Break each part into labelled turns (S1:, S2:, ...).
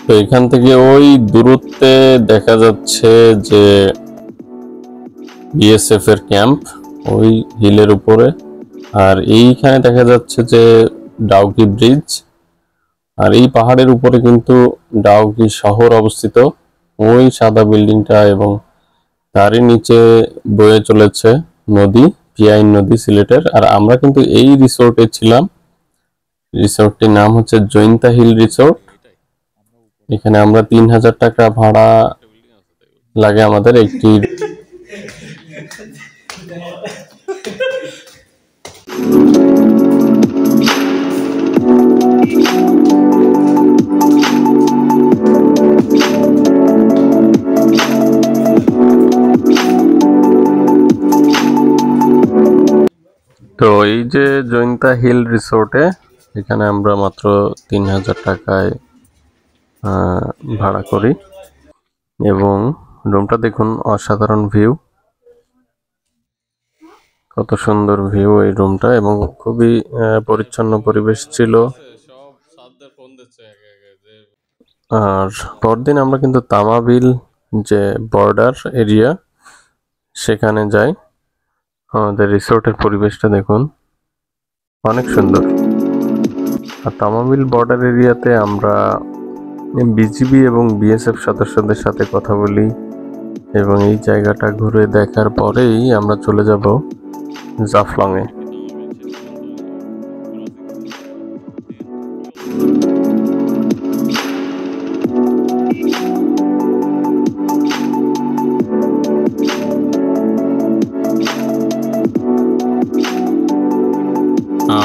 S1: তো এখান থেকে ওই দূরত্বে দেখা যাচ্ছে যে বিএসএফ এর ক্যাম্প ওই হিলের উপরে, আর এইখানে দেখা যাচ্ছে যে ডাউকি ব্রিজ, আর এই পাহাড়ের উপরে কিন্তু ডাউকি শহর অবস্থিত, ওই সাদা বিল্ডিংটা, এবং তারই নিচে বয়ে চলেছে নদী, পিয়াইন নদী সিলেটের। আর আমরা কিন্তু এই রিসোর্টে ছিলাম, রিসোর্টটির নাম হচ্ছে জৈন্তা হিল রিসোর্ট। এখানে আমরা 3000 টাকা ভাড়া লাগে আমাদের একটি। তো এই যে জৈন্তা হিল রিসোর্টে, এখানে আমরা মাত্র 3000 টাকায় ভাড়া করি, এবং রুমটা দেখুন, অসাধারণ ভিউ, কত সুন্দর ভিউ এই রুমটা, এবং খুবই পরিচ্ছন্ন পরিবেশ ছিল। আর পরদিন আমরা কিন্তু তামাবিল যে বর্ডার এরিয়া সেখানে যাই। আমাদের রিসোর্টের পরিবেশটা দেখুন, অনেক সুন্দর। আর তামাবিল বর্ডার এরিয়াতে আমরা বিজিবি এবং বিএসএফ সদস্যদের সাথে কথা বলি, এবং এই জায়গাটা ঘুরে দেখার পরেই আমরা চলে যাব জাফলংয়ে।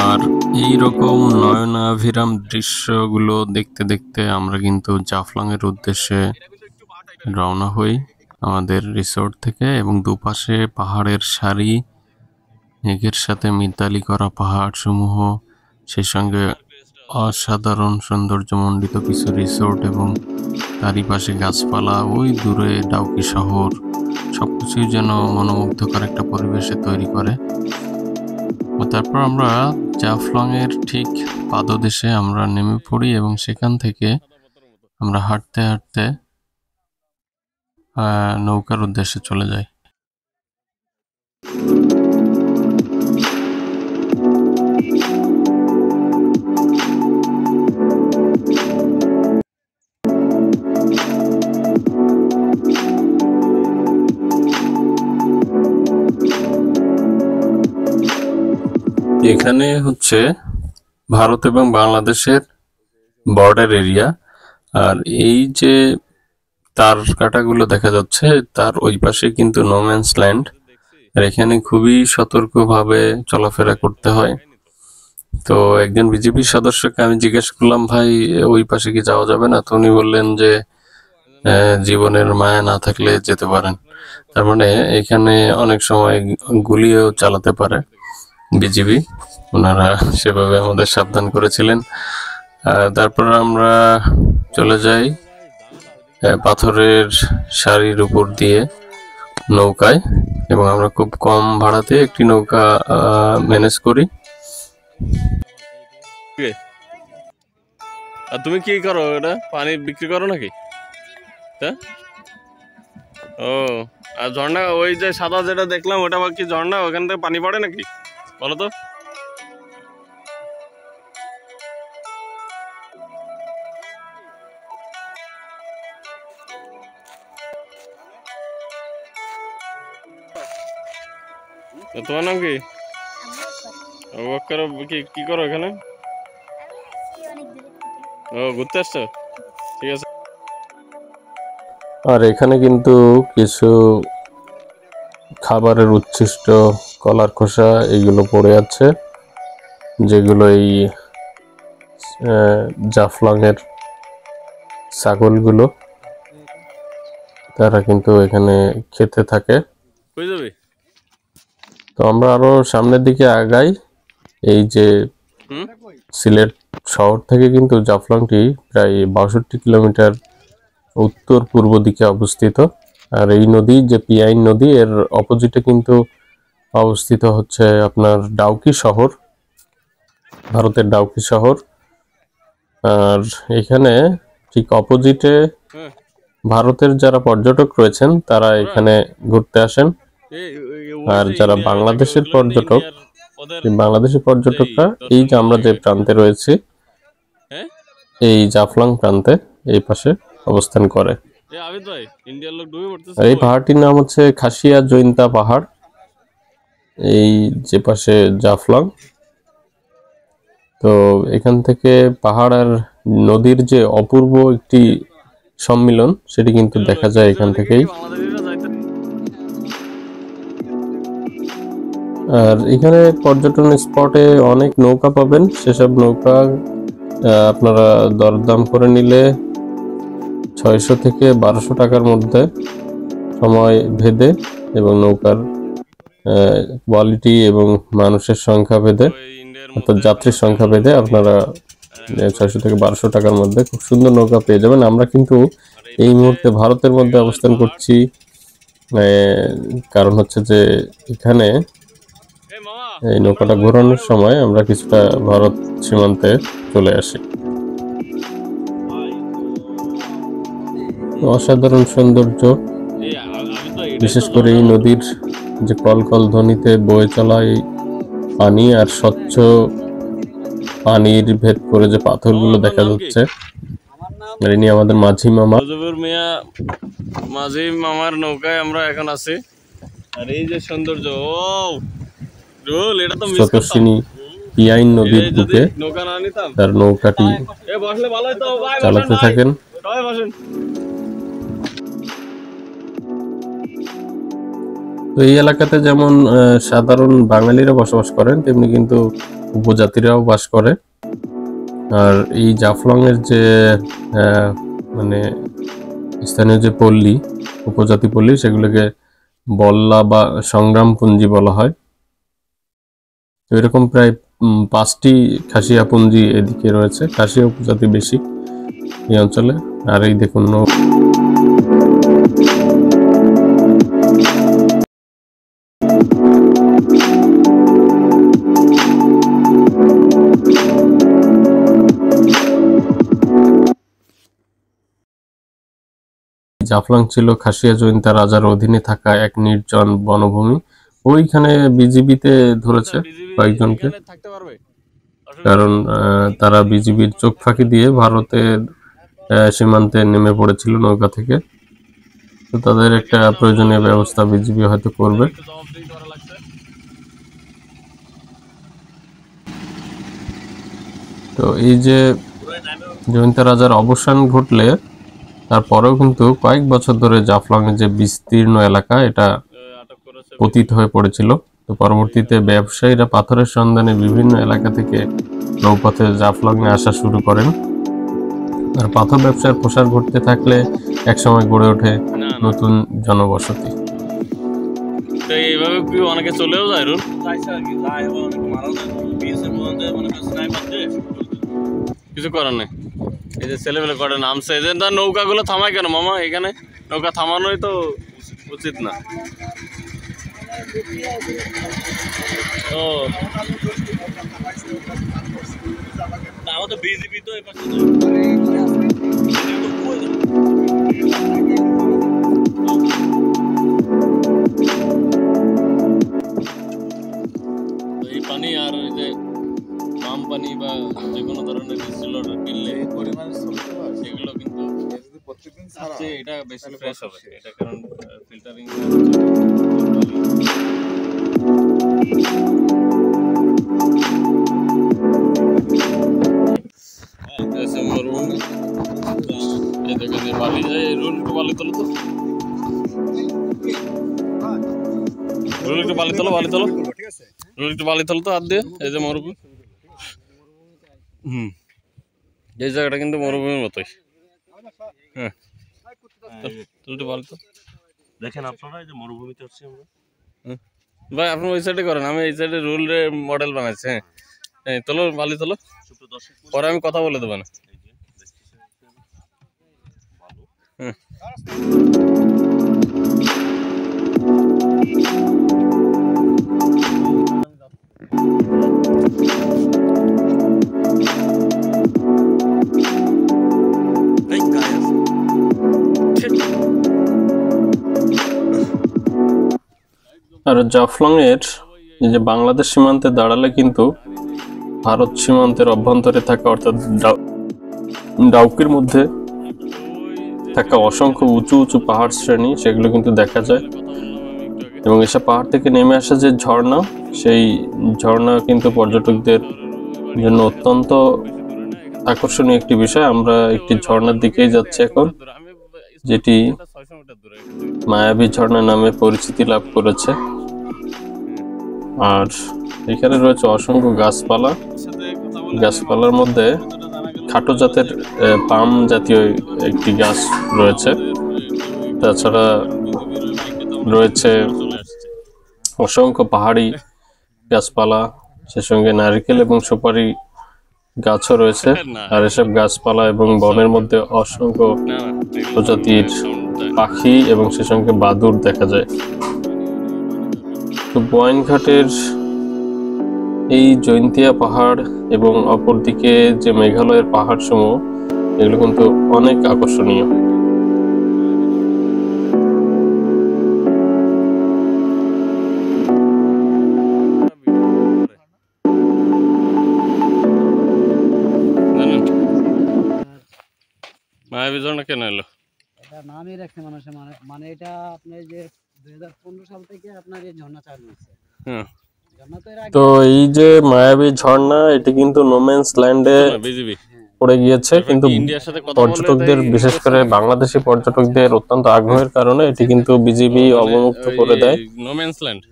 S1: আর এইরকম নয়নাভিরাম দৃশ্যগুলো দেখতে দেখতে আমরা কিন্তু জাফলং এর উদ্দেশ্যে রওনা হই আমাদের রিসোর্ট থেকে, এবং দুপাশে পাহাড়ের সারি, মেঘের সাথে মিতালি করা পাহাড় সমূহ, সেই সঙ্গে অসাধারণ সৌন্দর্যমণ্ডিত কিছু রিসোর্ট, এবং তারই পাশে গাছপালা, ওই দূরে ডাউকি শহর, সবকিছুই যেন মনোমুগ্ধকর একটা পরিবেশে তৈরি করে। তারপর আমরা জাফলং এর ঠিক পাদদেশে আমরা নেমে পড়ি, এবং সেখান থেকে আমরা হাঁটতে হাঁটতে নৌকার উদ্দেশ্যে চলে যাই। এখানে হচ্ছে ভারত এবং বাংলাদেশের বর্ডার এরিয়া, আর এই যে তার কাটাগুলো দেখা যাচ্ছে তার ওই পাশে কিন্তু নোম্যান্স ল্যান্ড, আর এখানে খুবই সতর্কভাবে চলাফেরা করতে হয়। তো একজন বিজেপি সদস্যকে আমি জিজ্ঞেস করলাম, ভাই ওই পাশে কি যাওয়া যাবে না? তো উনি বললেন যে জীবনের মায়া না থাকলে যেতে পারেন। তার মানে এখানে অনেক সময় গুলিও চালাতে পারে বিজিবি, ওনারা সেভাবে আমাদের সাবধান করেছিলেন। তারপর আমরা চলে যাই পাথরের সারির উপর দিয়ে নৌকায়, এবং আমরা খুব কম ভাড়াতে একটি নৌকা ম্যানেজ করি। আর তুমি কি করো? এটা পানি বিক্রি করো নাকি? ও, আর ঝর্ণা, ওই যে সাদা যেটা দেখলাম ওটা কি ঝর্ণা? ওখান থেকে পানি পড়ে নাকি বলো তো? তোমার নাম কি? কি করো এখানে? ও, ঘুরতে আসছো? ঠিক আছে। আর এখানে কিন্তু কিছু খাবারের উচ্ছিষ্ট, কলার খোসা, এগুলো পড়ে আছে, যেগুলো এই জাফলং এর ছাগলগুলো তারা কিন্তু এখানে খেতে থাকে। তো আমরা আরো সামনের দিকে আগাই। এই যে সিলেট শহর থেকে কিন্তু জাফলংটি প্রায় 62 কিলোমিটার উত্তর পূর্ব দিকে অবস্থিত। আর এই নদী যে পিয়াইন নদী, এর অপোজিটে কিন্তু অবস্থিত হচ্ছে আপনার ডাউকি শহর। ভারতের ডাউকি শহর। আর এখানে ঠিক অপোজিটে ভারতের যারা পর্যটক রয়েছেন তারা এখানে ঘুরতে আসেন, আর যারা বাংলাদেশের পর্যটক, বাংলাদেশের পর্যটকরা এই যে আমরা যে প্রান্তে রয়েছি এই জাফলং প্রান্তে এই পাশে অবস্থান করে। আর এই পাহাড়টির নাম হচ্ছে খাসিয়া জৈন্তা পাহাড়, এই যে পাশে জাফলং। তো এখান থেকে পাহাড় আর নদীর যে অপূর্ব একটি সম্মিলন সেটি কিন্তু দেখা যায় এখান থেকেই। আর এখানে পর্যটন স্পটে অনেক নৌকা পাবেন, সেসব নৌকা আপনারা দরদাম করে নিলে 600 থেকে 1200 টাকার মধ্যে সময় ভেদে এবং নৌকার কোয়ালিটি এবং মানুষের সংখ্যা ভেদে, অর্থাৎ যাত্রীর সংখ্যা ভেদে আপনারা 600 থেকে 1200 টাকার মধ্যে খুব সুন্দর নৌকা পেয়ে যাবেন। আমরা কিন্তু এই মুহূর্তে ভারতের মধ্যে অবস্থান করছি, কারণ হচ্ছে যে এখানে এই নৌকাটা ঘোরানোর সময় আমরা কিছুটা ভারত সীমান্তে চলে আসি। অসাধারণ সৌন্দর্য, বিশেষ করে এই নদীর যে কলকল ধ্বনিতে বয়ে চলা এই পানি আর স্বচ্ছ পানির ভেদ করে যে পাথরগুলো দেখা যাচ্ছে, ইনি আমাদের মাঝি মামা।
S2: মাঝি মামার নৌকায় আমরা এখন আছি। আর এই যে সৌন্দর্য,
S1: স্রোতস্বিনী পিয়াইন নদীর বুকে তার নৌকাটি চালাতে থাকেন। তো এই এলাকাতে যেমন সাধারণ বাঙালিরা বসবাস করেন, তেমনি কিন্তু উপজাতিরাও বাস করে। আর এই জাফলং এর যে মানে স্থানীয় যে পল্লী, উপজাতি পল্লী, সেগুলোকে বল্লা বা সংগ্রামপুঞ্জি বলা হয়। তো এরকম প্রায় 5টি খাসিয়া পুঞ্জি এদিকে রয়েছে, খাসিয়া উপজাতি বেশি এই অঞ্চলে। আর এই দেখুন জাফলং ছিল খাসিয়া জৈন্তা রাজার অধীনে থাকা এক নির্জন বনভূমি। ওইখানে বিজিবিতে ধরেছে কয়েকজনকে, কারণ তারা বিজিবির চোখ ফাঁকি দিয়ে ভারতের সীমান্তে নেমে পড়েছিল নৌকা থেকে। তো তাদের একটা প্রয়োজনীয় ব্যবস্থা বিজিবি হয়তো করবে। তো এই যে জৈন্তা রাজার অবসান ঘটলে তারপরেও কিন্তু কয়েক বছর ধরে জাফলং এর যে বিস্তীর্ণ এলাকা এটা পতিত হয়ে পড়েছিল। তো পরবর্তীতে ব্যবসায়ীরা পাথরের সন্ধানে বিভিন্ন এলাকা থেকে নৌপথে জাফলং এ আসা শুরু করেন। আর পাথর ব্যবসার প্রসার ঘটতে থাকলে একসময় গড়ে ওঠে নতুন জনবসতি।
S2: এইভাবে কি অনেকে চলেও যায় রুল, কিছু করার নেই। এই যে ছেলেমেলে করে নামছে, এই যে নৌকাগুলো থামায় কেন মামা? এখানে নৌকা থামানোই তো উচিত না। ও আমাদের বিজেপি তো এই পানি আর ওই যে পাম পানি বা যে কোনো ধরনের ডিস্টিলার কিনলে সেগুলো কিন্তু এটা বেশি ফ্রেশ হবে, এটা কারণ ফিল্টারিং। বালি রুল একটু বালি তোলো তো, রুল একটু বালি তোলো, বালি তোলো, রুল একটু বালি তোলো তো হাত দিয়ে। এই যে মরুভূমি, এই জায়গাটা কিন্তু মরুভূমির মতোই। হ্যাঁ একটু বালি তো দেখেন আপনারা, এই যে মরুভূমিতে হচ্ছে আমরা। ভাই আপনি ওই সাইডে করেন, আমি এই সাইডে রুল রে মডেল বানাইছি। হ্যাঁ তোলো, বালি তোলো, পরে আমি কথা বলে দেবো না। হ্যাঁ
S1: আর জাফলং এর এই যে বাংলাদেশ সীমান্তে দাঁড়ালে কিন্তু ভারত সীমান্তের অভ্যন্তরে থাকা অর্থাৎ ডাউকির মধ্যে থাকা অসংখ্য উঁচু উঁচু পাহাড় শ্রেণী সেগুলো কিন্তু দেখা যায়, এবং এসব পাহাড় থেকে নেমে আসা যে ঝর্ণা, সেই ঝর্ণা কিন্তু পর্যটকদের জন্য অত্যন্ত আকর্ষণীয় একটি বিষয়। আমরা একটি ঝর্ণার দিকেই যাচ্ছি এখন, যেটি মায়াবী ঝর্ণা নামে পরিচিতি লাভ করেছে। আর এখানে রয়েছে অসংখ্য গাছপালা, গাছপালার মধ্যে খাটো জাতের পাম জাতীয় একটি গাছ রয়েছে। তাছাড়া রয়েছে অসংখ্য পাহাড়ি গাছপালা, সে সঙ্গে নারকেল এবং সুপারি গাছও রয়েছে। আর এসব গাছপালা এবং বনের মধ্যে অসংখ্য প্রজাতির পাখি এবং সে সঙ্গে বাদুড় দেখা যায়। তো বোয়াইনঘাটের এই জৈন্তিয়া পাহাড় এবং অপরদিকে যে মেঘালয়ের পাহাড় সমূহ, এগুলো কিন্তু অনেক আকর্ষণীয়।
S2: মায়াবী ঝর্ণা কেন এলো?
S3: এটা নামই রাখছে মানুষের, মানে এটা আপনার যে 2015 সাল থেকে আপনার এই ঝর্ণা চালু হয়েছে।
S2: হ্যাঁ,
S3: ঝর্ণা তো এর আগে
S1: তো এই যে মায়াবী ঝর্ণা, এটি কিন্তু নোম্যান্স ল্যান্ডে
S2: বিজিবি
S1: পড়ে গিয়েছে, কিন্তু
S2: ইন্ডিয়ার সাথে কথা বলে
S1: পর্যটকদের বিশেষ করে বাংলাদেশি পর্যটকদের অত্যন্ত আগ্রহের কারণে এটি কিন্তু বিজিবি অবমুক্ত করে দেয়।
S2: নোম্যান্স ল্যান্ড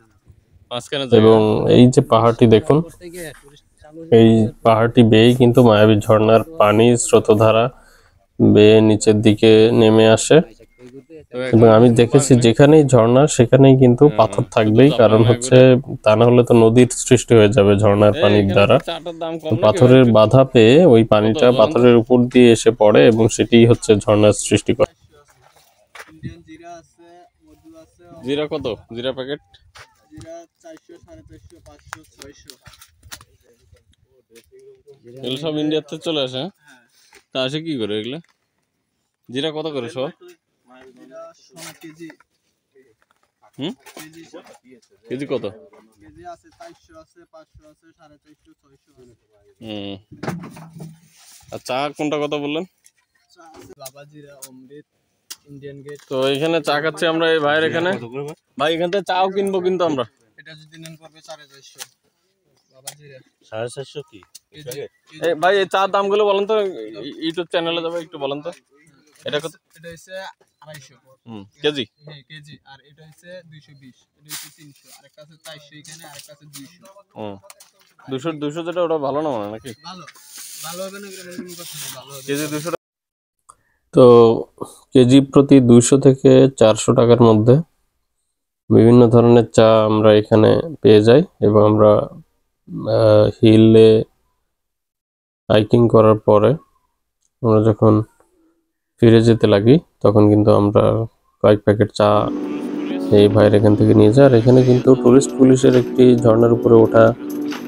S2: মাঝখানে
S1: এবং এই যে পাহাড়টি দেখুন,
S3: করতে গিয়ে টুরিস্ট চালু
S1: এই পাহাড়টি বেয়েই কিন্তু মায়াবী ঝর্ণার পানি স্রোতধারা বেয়ে নিচের দিকে নেমে আসে। এবং আমি দেখেছি যেখানেই ঝর্ণা সেখানেই কিন্তু পাথর থাকবেই, কারণ হচ্ছে তা না হলে তো নদীর সৃষ্টি হয়ে যাবে ঝর্ণার পানির দ্বারা।
S2: চাটার দাম
S1: তো
S2: কম
S1: পাথরের বাধা পেয়ে ওই পানিটা পাথরের উপর দিয়ে এসে পড়ে এবং সেটি হচ্ছে ঝর্ণার সৃষ্টি করে।
S3: ইন্ডিয়ান জিরা আছে, মধু আছে,
S2: জিরা কত? জিরা প্যাকেট
S3: জিরা 400, 450, 500, 600।
S2: এগুলো সব ইন্ডিয়াতে চলে আসে। হ্যাঁ, তা আসে কি করে এগুলো? জিরা কত করে সব?
S3: জিরা 100 কেজি।
S2: হুম,
S3: কেজি
S2: কেজি কত?
S3: কেজি আছে 400, আছে 500, আছে 450, 600 আছে।
S2: হুম, আর চা কোনটা কথা বললেন?
S3: চা আছে বাবা জিরা, অমৃত, ইন্ডিয়ান গেট।
S2: তো এখানে চা খাচ্ছি আমরা এই ভাইয়ের এখানে। ভাই এখান থেকে চাও কিনবো কিন্তু আমরা।
S3: এটা যদি নেন পড়বে 450 বাবা জিরা।
S2: 450 কি?
S3: কেজি
S2: এই ভাই এই চার দামগুলো বলেন তো, ইউটিউব চ্যানেলে যাবে একটু বলেন তো। এটা কত?
S3: এটা হচ্ছে 250
S2: কেজি।
S3: হ্যাঁ কেজি। আর এটা হচ্ছে 220, এটা হচ্ছে 300, আরেকটা আছে 400 এখানে, আরেকটা আছে 200।
S2: 200 যেটা ওটা ভালো না মানে নাকি?
S3: ভালো ভালো হবে না, কোনো কথা নেই, ভালো হবে।
S2: কেজি 200 টাকা।
S1: তো কেজি প্রতি 200 থেকে 400 টাকার মধ্যে বিভিন্ন ধরনের চা আমরা এখানে পেয়ে যাই। এবং আমরা হিলে হাইকিং করার পরে আমরা যখন ফিরে যেতে লাগি, তখন কিন্তু আমরা কয়েক প্যাকেট চা এই ভাইয়ের এখান থেকে নিয়ে যাই। আর এখানে কিন্তু টুরিস্ট পুলিশের একটি ঝর্ণার উপরে ওঠা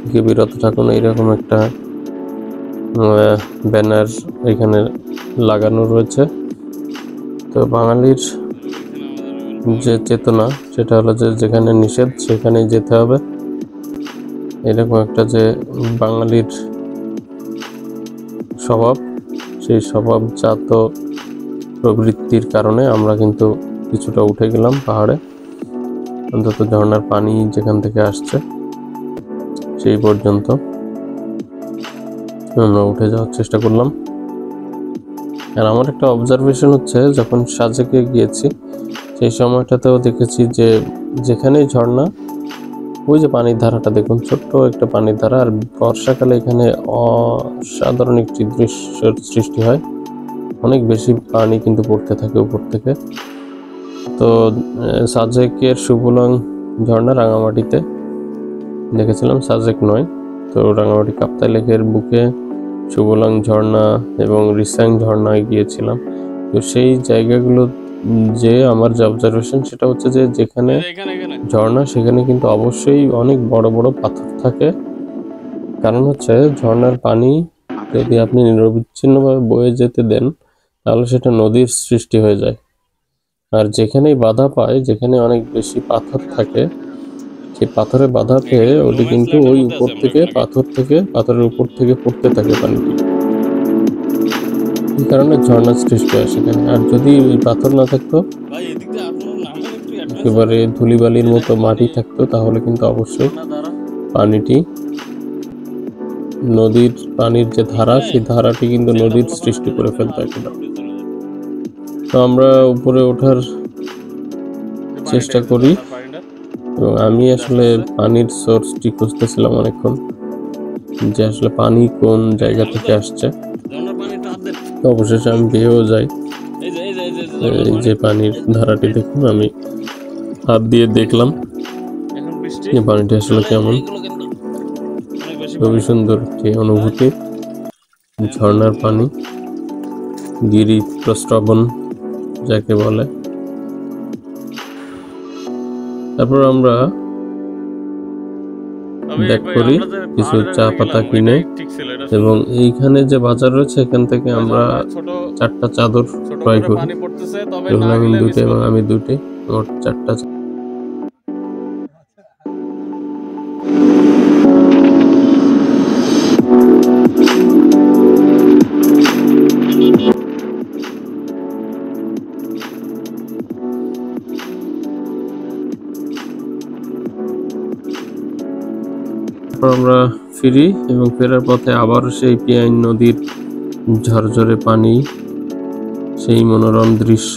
S1: থেকে বিরত থাকুন এইরকম একটা ব্যানার এখানে লাগানো রয়েছে। তো বাঙালির যে চেতনা, সেটা হলো যে যেখানে নিষেধ সেখানেই যেতে হবে, এরকম একটা যে বাঙালির স্বভাব, সেই স্বভাবজাত প্রবৃত্তির কারণে আমরা কিন্তু কিছুটা উঠে গেলাম পাহাড়ে। অন্তত ঝর্ণার পানি যেখান থেকে আসছে সেই পর্যন্ত আমরা উঠে যাওয়ার চেষ্টা করলাম। আর আমার একটা অবজারভেশন হচ্ছে, যখন সাজেকে গিয়েছি সেই সময়টাতেও দেখেছি যে যেখানেই ঝর্ণা, ওই যে পানির ধারাটা দেখুন, ছোট্ট একটা পানির ধারা। আর বর্ষাকালে এখানে অসাধারণ একটি দৃশ্যের সৃষ্টি হয়, অনেক বেশি পানি কিন্তু পড়তে থাকে উপর থেকে। তো সাজেকের সুবুলং ঝর্ণা রাঙামাটিতে দেখেছিলাম, সাজেক নয়। তো রাঙামাটি কাপ্তাই লেকের বুকে সুবুলং ঝর্ণা এবং রিসাং ঝর্ণায় গিয়েছিলাম। তো সেই জায়গাগুলো যে আমার যে অবজারভেশন, সেটা হচ্ছে যে যেখানে ঝর্ণা সেখানে কিন্তু অবশ্যই অনেক বড় বড় পাথর থাকে। কারণ হচ্ছে ঝর্ণার পানি যদি আপনি নিরবিচ্ছিন্নভাবে বয়ে যেতে দেন, তাহলে সেটা নদীর সৃষ্টি হয়ে যায়। আর যেখানেই বাধা পায়, যেখানে অনেক বেশি পাথর থাকে, যে পাথরে বাধা পেয়ে ওটি কিন্তু ওই উপর থেকে পাথরের উপর থেকে পড়তে থাকে পানিটি, এই কারণে ঝর্ণার সৃষ্টি হয় সেখানে। আর যদি ওই পাথর না থাকতো,
S2: ভাই এদিক দিয়ে আপনার নামের একটু অ্যাডভান্স
S1: একেবারে ধুলিবালির মতো মাটি থাকতো, তাহলে কিন্তু অবশ্যই পানিটি নদীর পানির যে ধারা, সেই ধারাটি কিন্তু নদীর সৃষ্টি করে ফেলতো একেবারে। তো আমরা উপরে ওঠার চেষ্টা করি এবং আমি আসলে পানির সোর্সটি খুঁজতেছিলাম অনেকক্ষণ, যে আসলে পানি কোন জায়গা থেকে আসছে। তো অবশেষে আমি পেয়েও যাই। এই যে পানির ধারাটি দেখুন, আমি হাত দিয়ে দেখলাম যে পানিটি আসলে কেমন। খুবই সুন্দর একটি অনুভূতি, ঝর্ণার পানি, গিরি প্রস্রবণ যাকে বলে। তারপর আমরা ব্যাক করি কিছু চা পাতা কিনে, এবং এইখানে যে বাজার রয়েছে এখান থেকে আমরা 4টা চাদর ক্রয় করি। রুহুল আমিন 2টে এবং আমি 2টে, মোট 4টা। তারপর আমরা ফিরি এবং ফেরার পথে আবার সেই পিয়াইন নদীর ঝরঝরে পানি, সেই মনোরম দৃশ্য,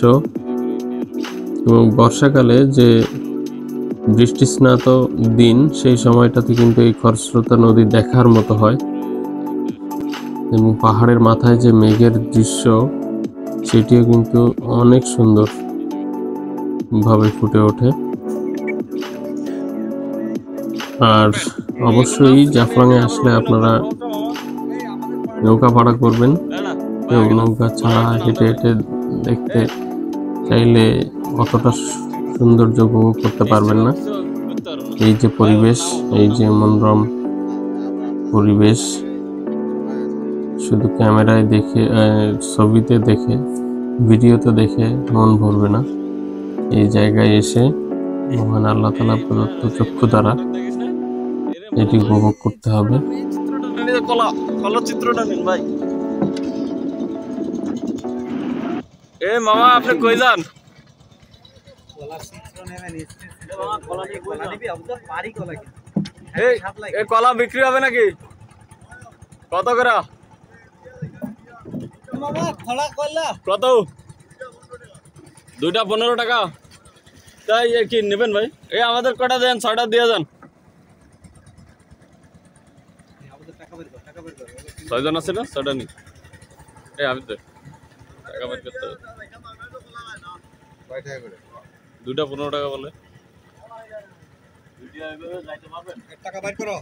S1: এবং বর্ষাকালে যে বৃষ্টিস্নাত দিন, সেই সময়টাতে কিন্তু এই খরস্রোতা নদী দেখার মতো হয়, এবং পাহাড়ের মাথায় যে মেঘের দৃশ্য, সেটিও কিন্তু অনেক সুন্দর ভাবে ফুটে ওঠে। আর অবশ্যই জাফলংয়ে আসলে আপনারা নৌকা ভাড়া করবেন, এবং নৌকা ছাড়া হেঁটে হেঁটে দেখতে চাইলে অতটা সৌন্দর্য উপভোগ করতে পারবেন না। এই যে পরিবেশ, এই যে মনোরম পরিবেশ, শুধু ক্যামেরায় দেখে, ছবিতে দেখে, ভিডিওতে দেখে মন ভরবে না। এই জায়গায় এসে মহান আল্লাহ তাআলা প্রদত্ত চক্ষু দ্বারা এটি উপভোগ করতে হবে।
S2: চিত্রটা নিন ভাই। এ মামা আপনি কই যান? এই কলা বিক্রি হবে নাকি? কত করে? কত? 2টা 15 টাকা। তাই কি নেবেন ভাই? এই আমাদের কটা দেন, 6টা দিয়ে যান। 6 জন আছে না, 6টা নি। এই আমি তো টাকা বের করতে হবে। 2টা 15 টাকা বলে। টাকা বাইর করো।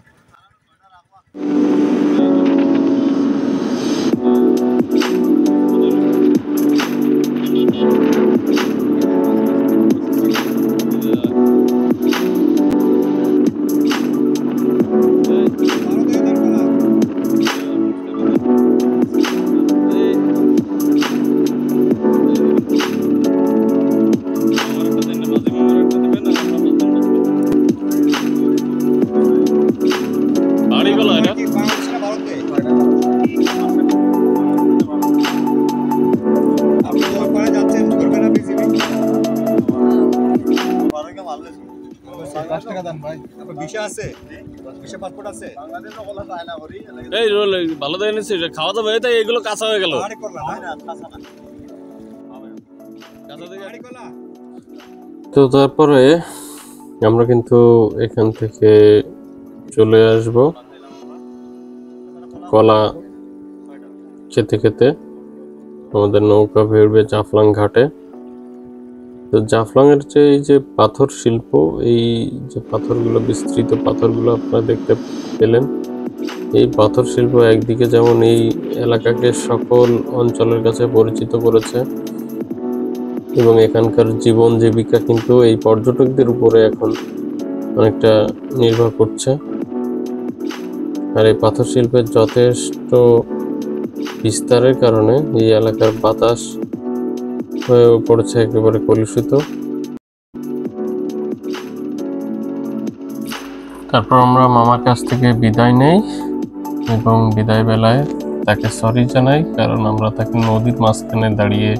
S2: ভালো দেয় নিচ্ছি, খাওয়া দাওয়া হয়ে, তাই এগুলো কাঁচা হয়ে গেল।
S1: তো তারপরে আমরা কিন্তু এখান থেকে চলে আসব কলা খেতে খেতে। আমাদের নৌকা ভিড়বে জাফলং ঘাটে। তো জাফলংয়ের যে এই যে পাথর শিল্প, এই যে পাথরগুলো, বিস্তৃত পাথরগুলো আপনারা দেখতে পেলেন, এই পাথর শিল্প একদিকে যেমন এই এলাকাকে সকল অঞ্চলের কাছে পরিচিত করেছে, এবং এখানকার জীবন জীবিকা কিন্তু এই পর্যটকদের উপরে এখন অনেকটা নির্ভর করছে। আর এই পাথর শিল্পের যথেষ্ট বিস্তারের কারণে এই এলাকার বাতাস হয়ে পড়েছে একেবারে কলুষিত। তারপর আমরা মামার কাছ থেকে বিদায় নেই এবং বিদায় বেলায় তাকে সরি জানাই, কারণ আমরা তাকে নদীর মাঝখানে দাঁড়িয়ে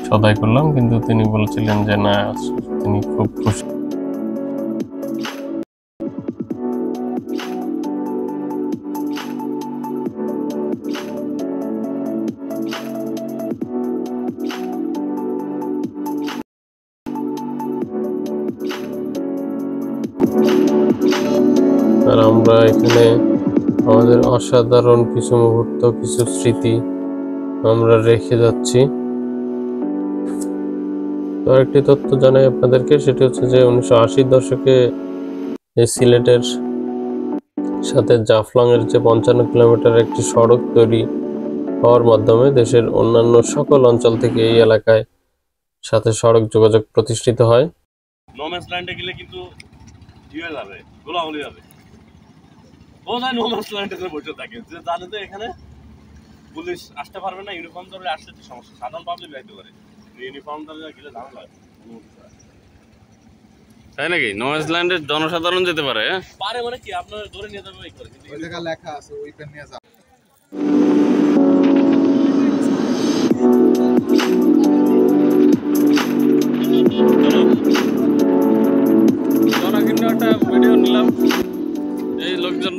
S1: সদাই করলাম, কিন্তু তিনি বলেছিলেন যে না, তিনি খুব খুশি। আর আমরা এখানে আমাদের অসাধারণ কিছু মুহূর্ত, কিছু স্মৃতি আমরা রেখে যাচ্ছি। তো আরেকটি তথ্য জানাই আপনাদেরকে, সেটি হচ্ছে যে 1980-র দশকে এই সিলেটের সাথে জাফলং এর যে 55 কিলোমিটার একটি সড়ক তৈরি হওয়ার মাধ্যমে দেশের অন্যান্য সকল অঞ্চল থেকে এই এলাকায় সাথে সড়ক যোগাযোগ প্রতিষ্ঠিত হয়।
S2: নোম্যান্স ল্যান্ডে গেলে কিন্তু ইয়ে যাবে, গোলাগুলি যাবে। ও যায় নোম্যান্স ল্যান্ডে করে বসে থাকে, যে জানে তো এখানে পুলিশ আসতে পারবে না, ইউনিফর্ম ধরে আসলে তো সমস্যা, সাধারণ পাবলিক যাইতে পারে, ইউনিফর্ম ধরে গেলে ঝামেলা হয়। তাই নাকি? নোম্যান্স ল্যান্ডে জনসাধারণ যেতে পারে? পারে মানে কি, আপনার ধরে নিয়ে যাবে ওই করে, কিন্তু ওই জায়গা লেখা আছে ওই পেন নিয়ে যাবে। কিন্তু একটা ভিডিও নিলাম, এই লোকজন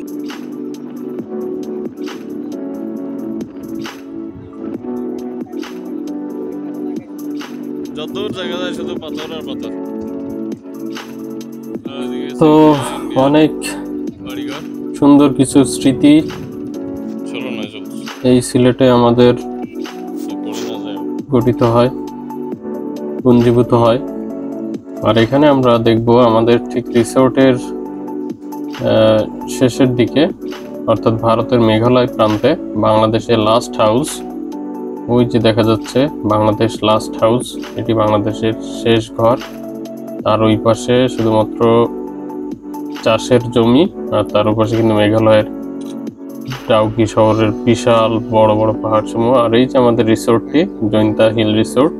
S2: যতদূর জায়গা যায় শুধু পাথর আর পাথর।
S1: তো অনেক সুন্দর কিছু স্মৃতি এই সিলেটে আমাদের গঠিত হয়, পুঞ্জীভূত হয়। আর এখানে আমরা দেখব আমাদের ঠিক রিসোর্টের শেষের দিকে, অর্থাৎ ভারতের মেঘালয় প্রান্তে বাংলাদেশের লাস্ট হাউস, ওই যে দেখা যাচ্ছে বাংলাদেশ লাস্ট হাউস, এটি বাংলাদেশের শেষ ঘর। তার ওই পাশে শুধুমাত্র চাষের জমি, আর তার পাশে কিন্তু মেঘালয়ের ডাউকি শহরের বিশাল বড় বড় পাহাড় সমূহ। আর এই যে আমাদের রিসোর্টটি, জৈন্তা হিল রিসোর্ট,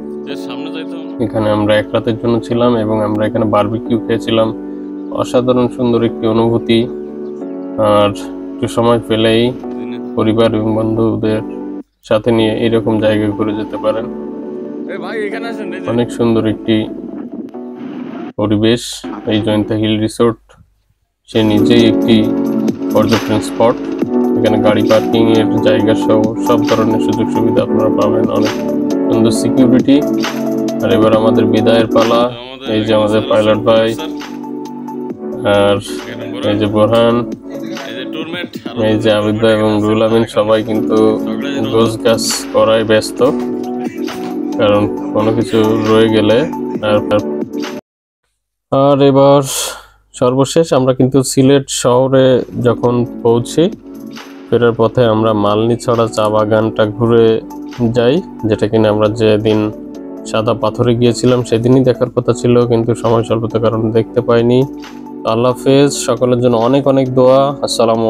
S1: এখানে আমরা এক রাতের জন্য ছিলাম এবং আমরা এখানে বারবিকিউ খেয়েছিলাম। অসাধারণ সুন্দর একটি অনুভূতি। আর একটু সময় পেলেই পরিবার এবং বন্ধুদের সাথে নিয়ে এরকম জায়গায় ঘুরে যেতে পারেন। অনেক সুন্দর একটি পরিবেশ এই জয়ন্তা হিল রিসোর্ট। সে নিজেই একটি পর্যটন স্পট, এখানে গাড়ি পার্কিং এর জায়গা সহ সব ধরনের সুযোগ সুবিধা আপনারা পাবেন, অনেক সুন্দর সিকিউরিটি। আর এবার আমাদের বিদায়ের পালা। এই যে আমাদের পাইলট ভাই, আর এই যে বোরহান, এই যে আবিদ ভাই এবং রুহুল আমিন, সবাই কিন্তু গোছ গাছ করায় ব্যস্ত, কারণ কোনো কিছু রয়ে গেলে। আর এবার সর্বশেষ আমরা কিন্তু সিলেট শহরে যখন পৌঁছি, ফেরার পথে আমরা মালনীছড়া চা বাগানটা ঘুরে যাই, যেটা কিনা আমরা যেদিন সাদা পাথরে গিয়েছিলাম সেদিনই দেখার কথা ছিল, কিন্তু সময় স্বল্পতার কারণে দেখতে পাইনি। আল্লাহ হাফেজ, সকলের জন্য অনেক অনেক দোয়া। আসসালামু আলাইকুম।